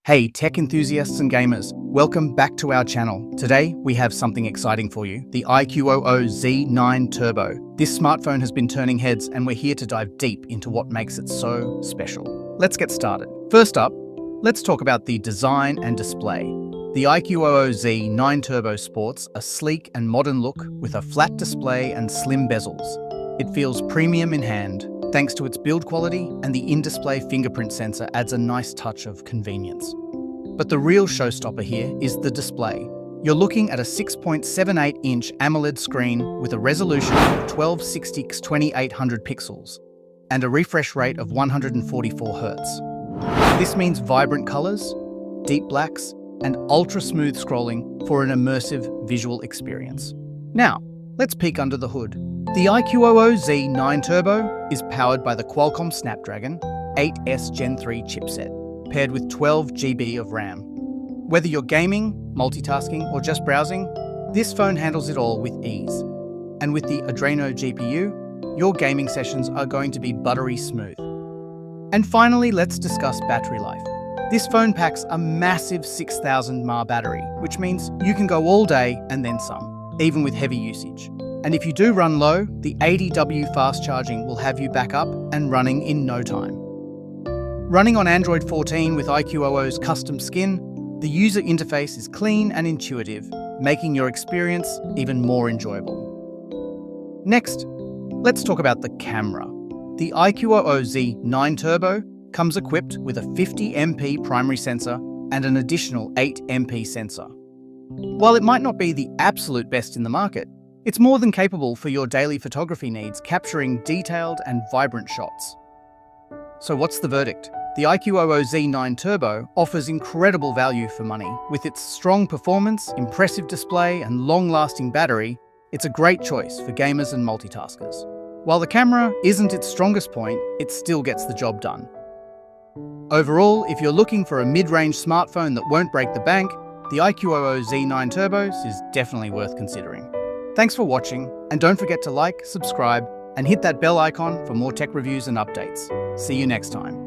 Hey tech enthusiasts and gamers, welcome back to our channel. Today we have something exciting for you, the iQOO Z9 Turbo. This smartphone has been turning heads and we're here to dive deep into what makes it so special. Let's get started. First up, let's talk about the design and display. The iQOO Z9 Turbo sports a sleek and modern look with a flat display and slim bezels. It feels premium in hand, thanks to its build quality, and the in-display fingerprint sensor adds a nice touch of convenience. But the real showstopper here is the display. You're looking at a 6.78-inch AMOLED screen with a resolution of 1260x2800 pixels and a refresh rate of 144 Hz. This means vibrant colors, deep blacks, and ultra-smooth scrolling for an immersive visual experience. Now, let's peek under the hood. The iQOO Z9 Turbo is powered by the Qualcomm Snapdragon 8S Gen 3 chipset, paired with 12 GB of RAM. Whether you're gaming, multitasking, or just browsing, this phone handles it all with ease. And with the Adreno GPU, your gaming sessions are going to be buttery smooth. And finally, let's discuss battery life. This phone packs a massive 6,000 mAh battery, which means you can go all day and then some, even with heavy usage. And if you do run low, the 80W fast charging will have you back up and running in no time. Running on Android 14 with iQOO's custom skin, the user interface is clean and intuitive, making your experience even more enjoyable. Next, let's talk about the camera. The iQOO Z9 Turbo comes equipped with a 50MP primary sensor and an additional 8MP sensor. While it might not be the absolute best in the market, it's more than capable for your daily photography needs, capturing detailed and vibrant shots. So what's the verdict? The iQOO Z9 Turbo offers incredible value for money. With its strong performance, impressive display, and long-lasting battery, it's a great choice for gamers and multitaskers. While the camera isn't its strongest point, it still gets the job done. Overall, if you're looking for a mid-range smartphone that won't break the bank, the iQOO Z9 Turbos is definitely worth considering. Thanks for watching, and don't forget to like, subscribe, and hit that bell icon for more tech reviews and updates. See you next time.